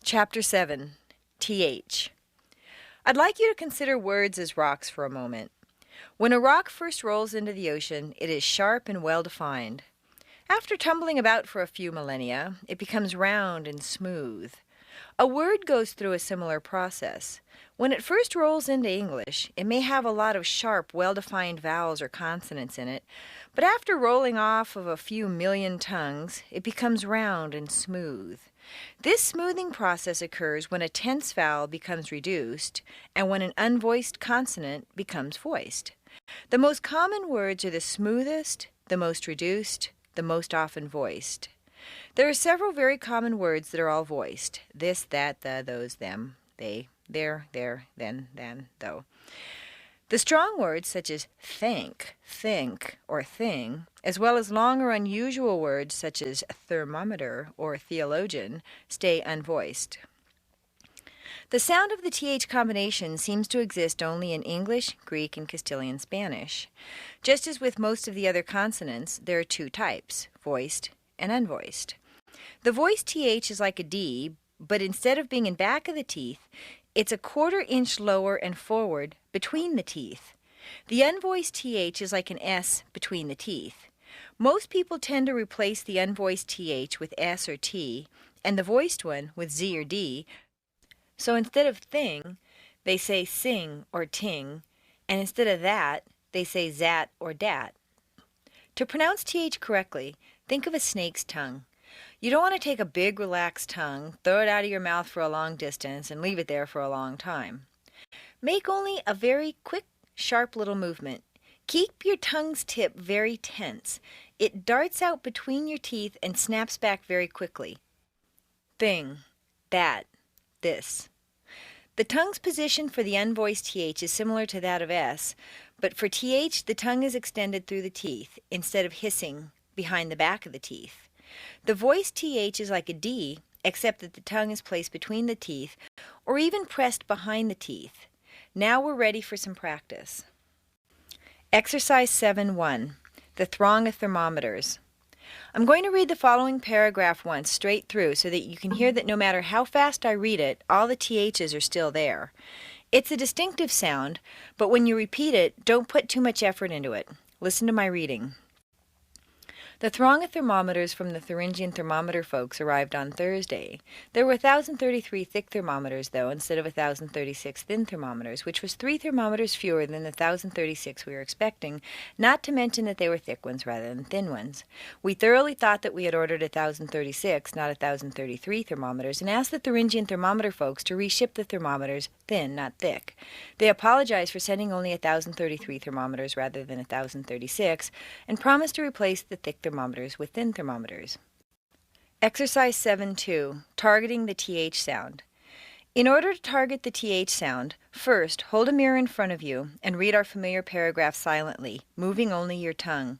Chapter 7, TH. I'd like you to consider words as rocks for a moment. When a rock first rolls into the ocean, it is sharp and well-defined. After tumbling about for a few millennia, it becomes round and smooth. A word goes through a similar process. When it first rolls into English, it may have a lot of sharp, well-defined vowels or consonants in it, but after rolling off of a few million tongues, it becomes round and smooth. This smoothing process occurs when a tense vowel becomes reduced and when an unvoiced consonant becomes voiced. The most common words are the smoothest, the most reduced, the most often voiced. There are several very common words that are all voiced. This, that, the, those, them, they, there, then, though. The strong words such as think, or thing, as well as long or unusual words such as thermometer or theologian, stay unvoiced. The sound of the TH combination seems to exist only in English, Greek, and Castilian Spanish. Just as with most of the other consonants, there are two types, voiced and unvoiced. The voiced TH is like a D, but instead of being in back of the teeth, it's a 1/4 inch lower and forward between the teeth. The unvoiced TH is like an S between the teeth. Most people tend to replace the unvoiced TH with S or T, and the voiced one with Z or D. So instead of thing, they say sing or ting, and instead of that, they say zat or dat. To pronounce TH correctly, think of a snake's tongue. You don't want to take a big, relaxed tongue, throw it out of your mouth for a long distance, and leave it there for a long time. Make only a very quick, sharp little movement. Keep your tongue's tip very tense. It darts out between your teeth and snaps back very quickly. Thing, that, this. The tongue's position for the unvoiced TH is similar to that of S, but for TH, the tongue is extended through the teeth instead of hissing behind the back of the teeth. The voiced TH is like a D, except that the tongue is placed between the teeth or even pressed behind the teeth. Now we're ready for some practice. Exercise 7-1, the throng of thermometers. I'm going to read the following paragraph once straight through so that you can hear that no matter how fast I read it, all the THs are still there. It's a distinctive sound, but when you repeat it, don't put too much effort into it. Listen to my reading. The throng of thermometers from the Thuringian thermometer folks arrived on Thursday. There were 1,033 thick thermometers, though, instead of 1,036 thin thermometers, which was 3 thermometers fewer than the 1,036 we were expecting, not to mention that they were thick ones rather than thin ones. We thoroughly thought that we had ordered 1,036, not 1,033 thermometers, and asked the Thuringian thermometer folks to reship the thermometers thin, not thick. They apologized for sending only 1,033 thermometers rather than 1,036, and promised to replace the thick thermometers with thin thermometers. Exercise 7-2, targeting the TH sound. In order to target the TH sound, first hold a mirror in front of you and read our familiar paragraph silently, moving only your tongue.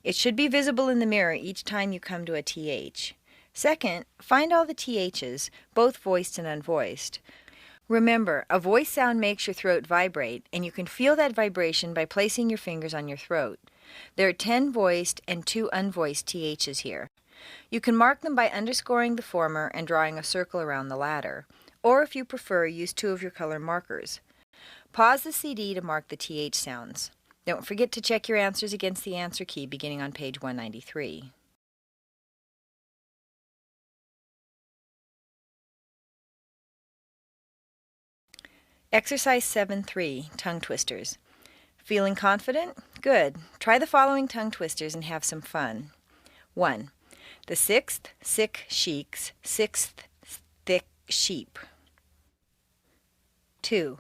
It should be visible in the mirror each time you come to a TH. Second, find all the THs, both voiced and unvoiced. Remember, a voice sound makes your throat vibrate, and you can feel that vibration by placing your fingers on your throat. There are 10 voiced and 2 unvoiced THs here. You can mark them by underscoring the former and drawing a circle around the latter, or if you prefer, use 2 of your color markers. Pause the CD to mark the TH sounds. Don't forget to check your answers against the answer key beginning on page 193. Exercise 7-3, tongue twisters. Feeling confident? Good. Try the following tongue twisters and have some fun. 1. The 6th, sick sheiks, 6th, thick sheep. 2.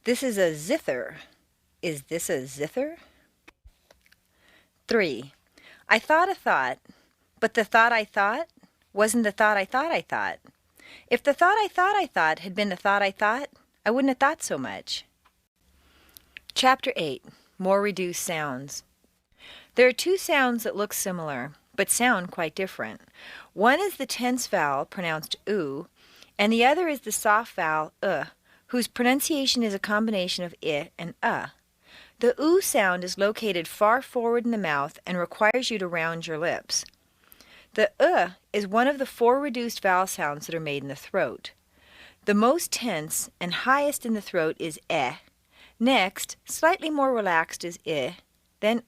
This is a zither. Is this a zither? 3. I thought a thought, but the thought I thought wasn't the thought I thought I thought. If the thought I thought had been the thought I thought, I wouldn't have thought so much. Chapter 8, more reduced sounds. There are 2 sounds that look similar, but sound quite different. One is the tense vowel, pronounced oo, and the other is the soft vowel, whose pronunciation is a combination of I and The oo sound is located far forward in the mouth and requires you to round your lips. The is one of the 4 reduced vowel sounds that are made in the throat. The most tense and highest in the throat is eh. Next, slightly more relaxed is I, then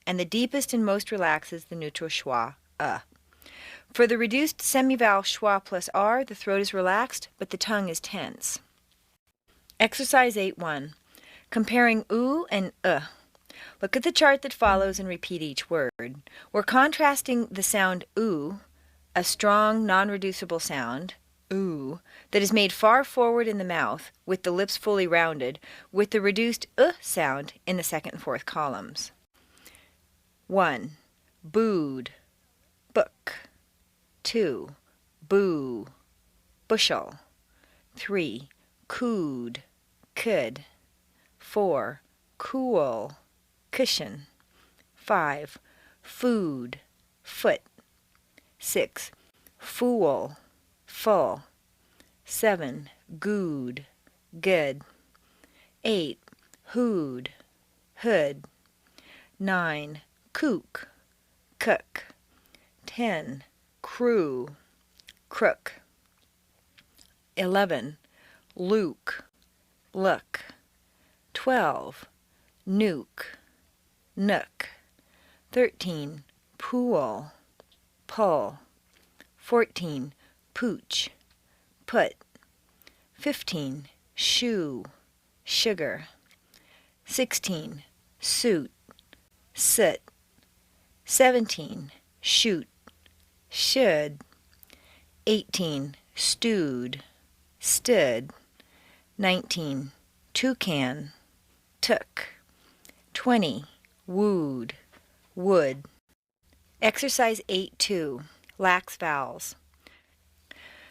and the deepest and most relaxed is the neutral schwa, For the reduced semivowel schwa plus r, the throat is relaxed, but the tongue is tense. Exercise 8.1. Comparing oo and Look at the chart that follows and repeat each word. We're contrasting the sound oo, a strong, non-reducible sound, oo, that is made far forward in the mouth, with the lips fully rounded, with the reduced sound in the second and fourth columns. 1. Booed, book. 2. Boo, bushel. 3. Cooed, could. 4. Cool, cushion. 5. Food, foot. 6. Fool, full. 7. Good, good. 8. Hood, hood. 9. Kook, cook. 10. Crew, crook. 11. Luke, look. 12. Nuke, nook. 13. Pool, pull. 14. Pooch, put. 15. Shoe, sugar. 16. Suit, soot. 17. Shoot, should. 18. Stewed, stood. 19. Toucan, took. 20. Wooed, would. Exercise 8.2. Lax vowels.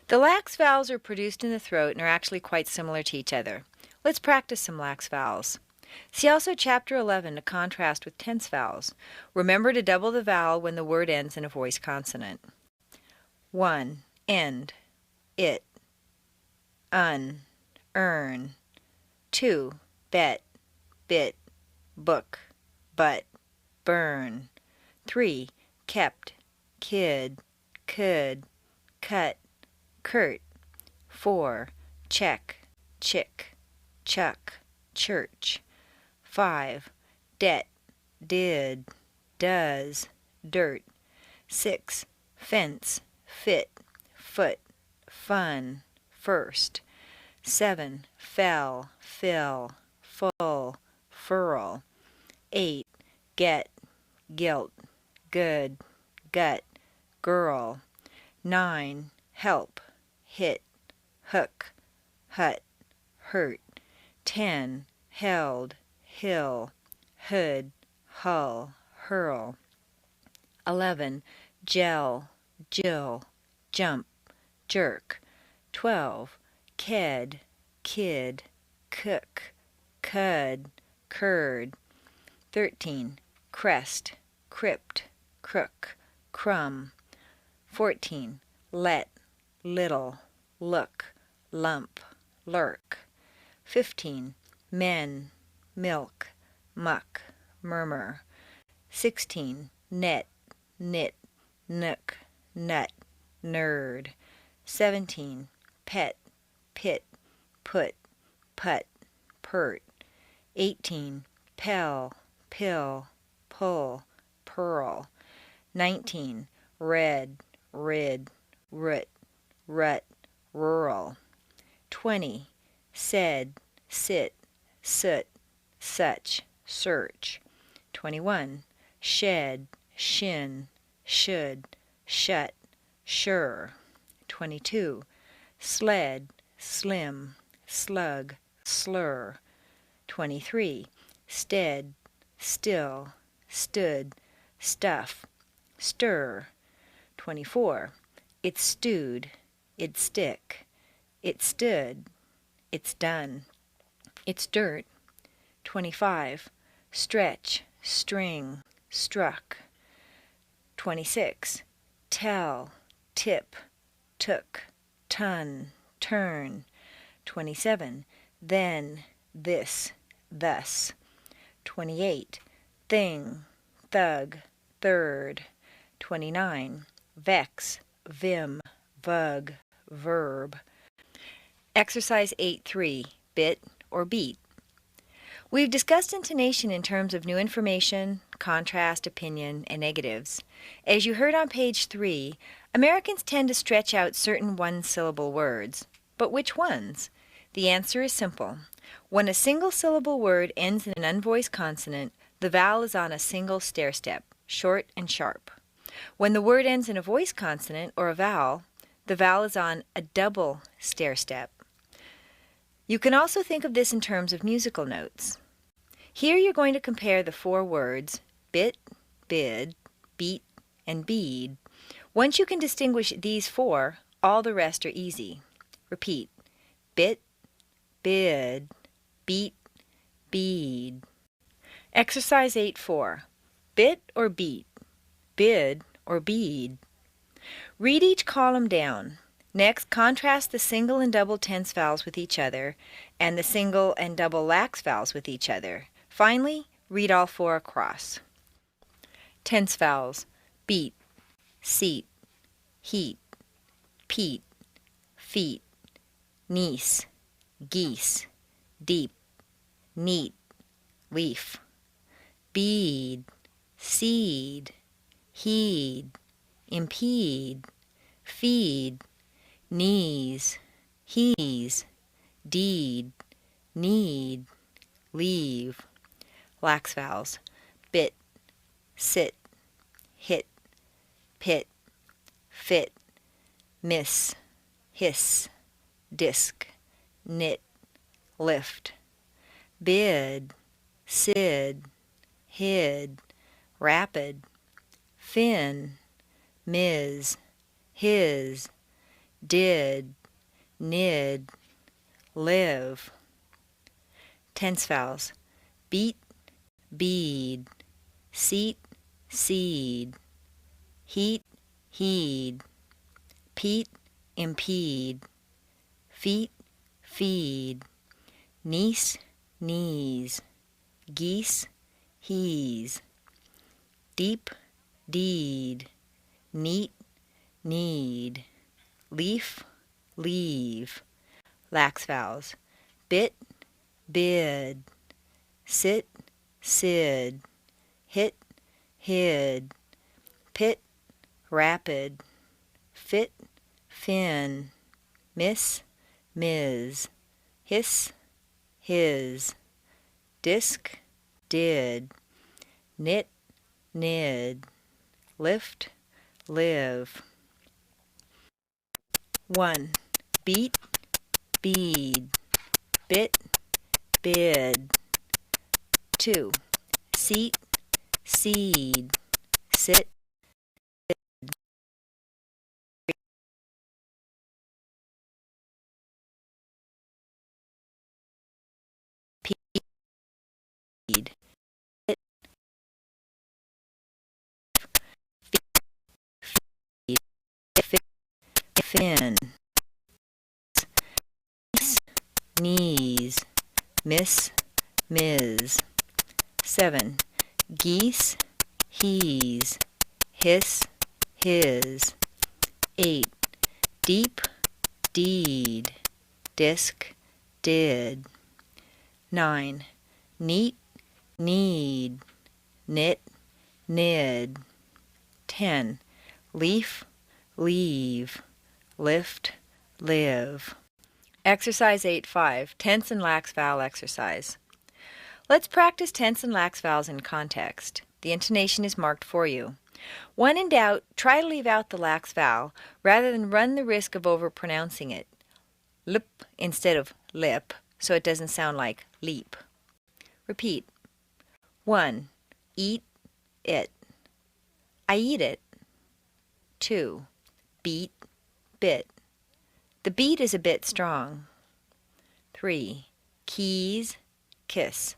The lax vowels are produced in the throat and are actually quite similar to each other. Let's practice some lax vowels. See also Chapter 11 to contrast with tense vowels. Remember to double the vowel when the word ends in a voiced consonant. 1. End, it. Earn. 2. Bet, bit, book, but, burn. 3. Kept, kid, could, cut, curt. 4. Check, chick, chuck, church. 5. Det, did, does, dirt. 6. Fence, fit, foot, fun, first. 7. Fell, fill, full, furl. 8. Get, guilt, good, gut, girl. 9. Help, hit, hook, hut, hurt. 10. Held, hill, hood, hull, hurl. 11. Gel, jill, jump, jerk. 12. Ked, kid, cook, cud, curd. 13. Crest, crypt, crook, crumb. 14. Let, little, look, lump, lurk. 15. Men, milk, muck, murmur. 16. Net, knit, nook, nut, nerd. 17. Pet, pit, put, put, pert. 18. Pell, pill, pull, pearl. 19. Red, rid, root, rut, rural. 20. Said, sit, soot, such, search. 21. Shed, shin, should, shut, sure. 22. Sled, slim, slug, slur. 23. Stead, still, stood, stuff, stir. 24. It stewed, it stick, it stood, it's done, it's dirt. 25. Stretch, string, struck. 26. Tell, tip, took, ton, turn. 27. Then, this, thus. 28. Thing, thug, third. 29. vex, vim, vug, verb. Exercise 8.3, bit or beat. We've discussed intonation in terms of new information, contrast, opinion, and negatives. As you heard on page 3, Americans tend to stretch out certain one-syllable words. But which ones? The answer is simple. When a single-syllable word ends in an unvoiced consonant, the vowel is on a single stair-step, short and sharp. When the word ends in a voiced consonant or a vowel, the vowel is on a double stair-step. You can also think of this in terms of musical notes. Here you're going to compare the 4 words bit, bid, beat, and bead. Once you can distinguish these 4, all the rest are easy. Repeat. Bit, bid, beat, bead. Exercise 8.4. Bit or beat, bid or bead. Read each column down. Next, contrast the single and double tense vowels with each other and the single and double lax vowels with each other. Finally, read all 4 across. Tense vowels: beat, seat, heat, peat, feet, niece, geese, deep, neat, leaf. Bead, seed, heed, impede, feed, knees, he's, deed, need, leave. Lax vowels: bit, sit, hit, pit, fit, miss, hiss, disc, knit, lift. Bid, sid, hid, rapid, fin, mis, his, did, nid, live. Tense vowels: beat, bead, seat, seed, heat, heed, peat, impede, feet, feed, niece, knees, geese, he's, deep, deed, neat, need, leaf, leave. Lax vowels: bit, bid, sit, sid, hit, hid, pit, rapid, fit, fin, miss, mis, hiss, his, disc, did, knit, nid, lift, live. 1. Beat, bead, bit, bid. 2. Seat, seed, sit, peed, fit, feed, fit, fin, knees, miss, mis. 7. Geese, he's, hiss, his. 8. Deep, deed, disc, did. 9. Neat, need, knit, nid. 10. Leaf, leave, lift, live. Exercise 8.5, tense and lax vowel exercise. Let's practice tense and lax vowels in context. The intonation is marked for you. When in doubt, try to leave out the lax vowel rather than run the risk of overpronouncing it. Lip instead of lip, so it doesn't sound like leap. Repeat. 1. Eat it. I eat it. 2. Beat, bit. The beat is a bit strong. 3. Keys, kiss.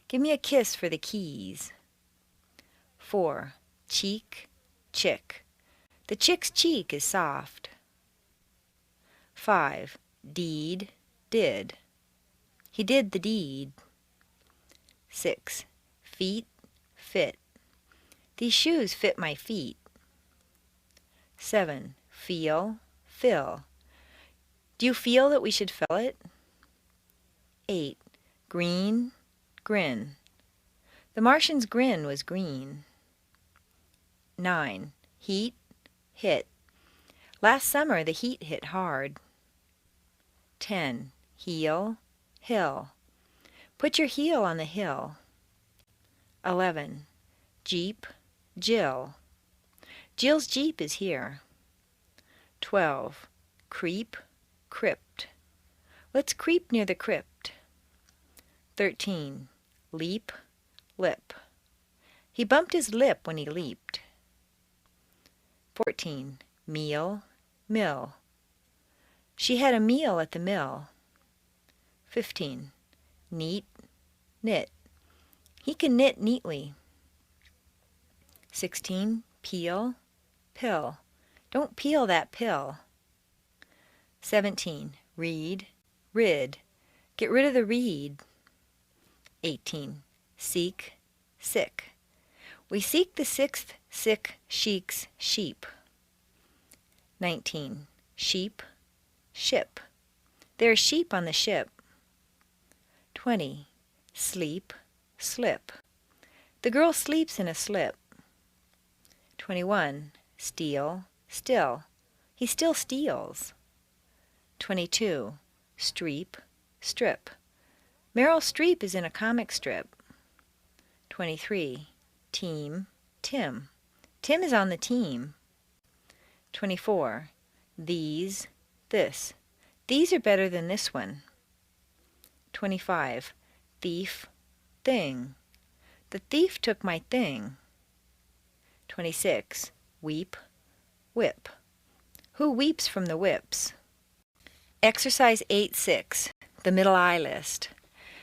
Give me a kiss for the keys. 4. Cheek, chick. The chick's cheek is soft. 5. Deed, did. He did the deed. 6. Feet, fit. These shoes fit my feet. 7. Feel, fill. Do you feel that we should fill it? 8. Green, grin. The Martian's grin was green. 9. Heat, hit. Last summer the heat hit hard. 10. Heel, hill. Put your heel on the hill. 11. Jeep, Jill. Jill's Jeep is here. 12. Creep, crypt. Let's creep near the crypt. 13. Leap, lip. He bumped his lip when he leaped. 14. Meal, mill. She had a meal at the mill. 15. Neat, knit. He can knit neatly. 16. Peel, pill. Don't peel that pill. 17. Read, rid. Get rid of the reed. 18. Seek, sick. We seek the sixth sick sheik's sheep. 19. Sheep, ship. There are sheep on the ship. 20. Sleep, slip. The girl sleeps in a slip. 21. Steal, still. He still steals. 22. Streep, strip. Meryl Streep is in a comic strip. 23. Team, Tim. Tim is on the team. 24. These, this. These are better than this one. 25. Thief, thing. The thief took my thing. 26. Weep, whip. Who weeps from the whips? Exercise 8-6, the middle I list.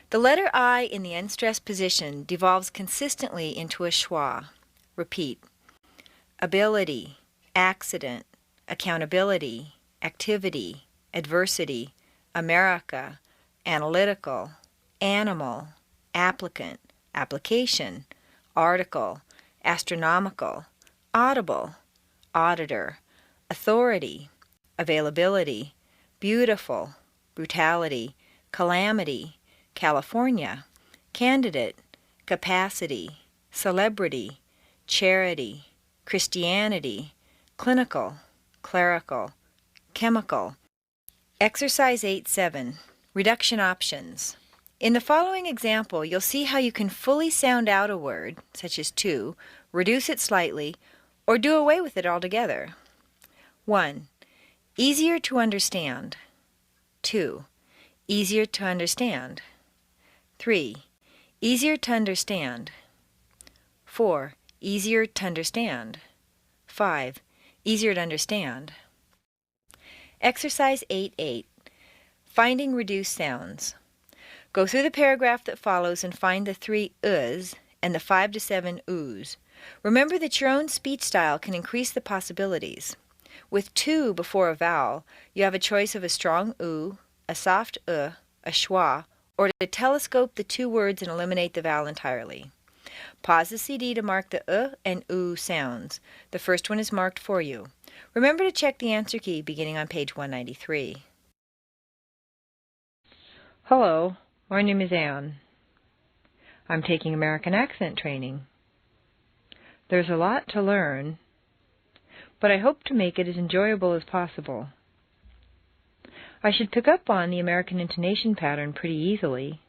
The letter I in the unstressed position devolves consistently into a schwa. Repeat. Ability, accident, accountability, activity, adversity, America, analytical, animal, applicant, application, article, astronomical, audible, auditor, authority, availability, beautiful, brutality, calamity, California, candidate, capacity, celebrity, charity, Christianity, clinical, clerical, chemical. Exercise 8-7, reduction options. In the following example, you'll see how you can fully sound out a word, such as to, reduce it slightly, or do away with it altogether. 1. Easier to understand. 2. Easier to understand. 3. Easier to understand. 4. Easier to understand. 5. Easier to understand. Exercise 8-8. Finding reduced sounds. Go through the paragraph that follows and find the 3 us and the 5 to 7 oo's. Remember that your own speech style can increase the possibilities. With to before a vowel, you have a choice of a strong oo, a soft a schwa, or to telescope the 2 words and eliminate the vowel entirely. Pause the CD to mark the and oo sounds. The first one is marked for you. Remember to check the answer key beginning on page 193. Hello, my name is Anne. I'm taking American accent training. There's a lot to learn, but I hope to make it as enjoyable as possible. I should pick up on the American intonation pattern pretty easily,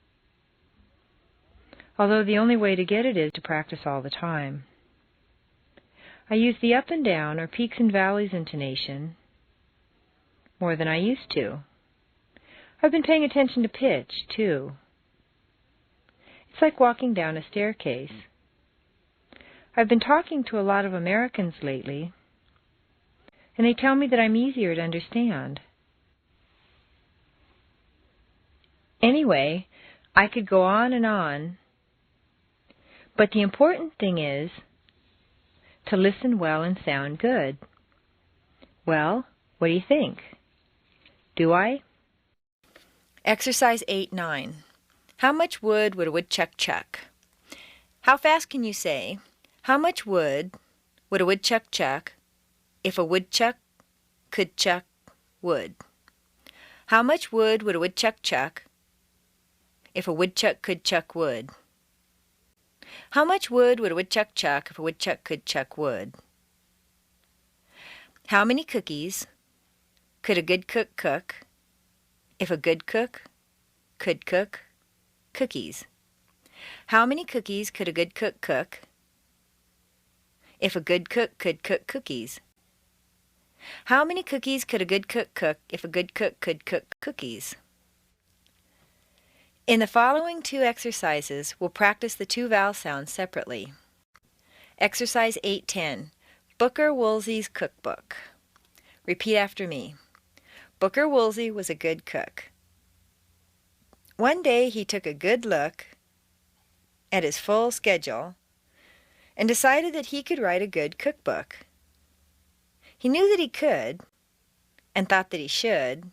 although the only way to get it is to practice all the time. I use the up and down or peaks and valleys intonation more than I used to. I've been paying attention to pitch, too. It's like walking down a staircase. I've been talking to a lot of Americans lately, and they tell me that I'm easier to understand. Anyway, I could go on, but the important thing is to listen well and sound good. Well, what do you think? Do I? Exercise 8-9. How much wood would a woodchuck chuck? How fast can you say, how much wood would a woodchuck chuck? if a woodchuck could chuck wood? How much wood would a woodchuck chuck if a woodchuck could chuck wood? How much wood would a woodchuck chuck if a woodchuck could chuck wood? How many cookies could a good cook cook if a good cook could cook cookies? How many cookies could a good cook cook if a good cook could cook cookies? How many cookies could a good cook cook if a good cook could cook cookies? In the following 2 exercises, we'll practice the 2 vowel sounds separately. Exercise 810, Booker Woolsey's Cookbook. Repeat after me. Booker Woolsey was a good cook. One day he took a good look at his full schedule and decided that he could write a good cookbook. He knew that he could and thought that he should,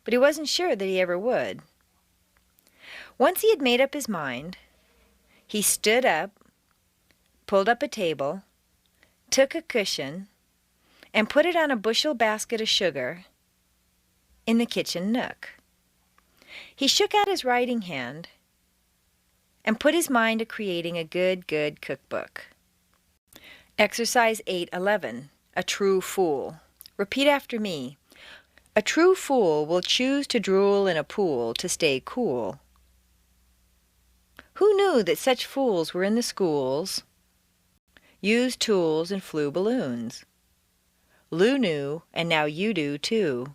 but he wasn't sure that he ever would. Once he had made up his mind, he stood up, pulled up a table, took a cushion, and put it on a bushel basket of sugar in the kitchen nook. He shook out his writing hand and put his mind to creating a good cookbook. Exercise 811, A True Fool. Repeat after me. A true fool will choose to drool in a pool to stay cool. Who knew that such fools were in the schools? Used tools and flew balloons. Lou knew, and now you do too.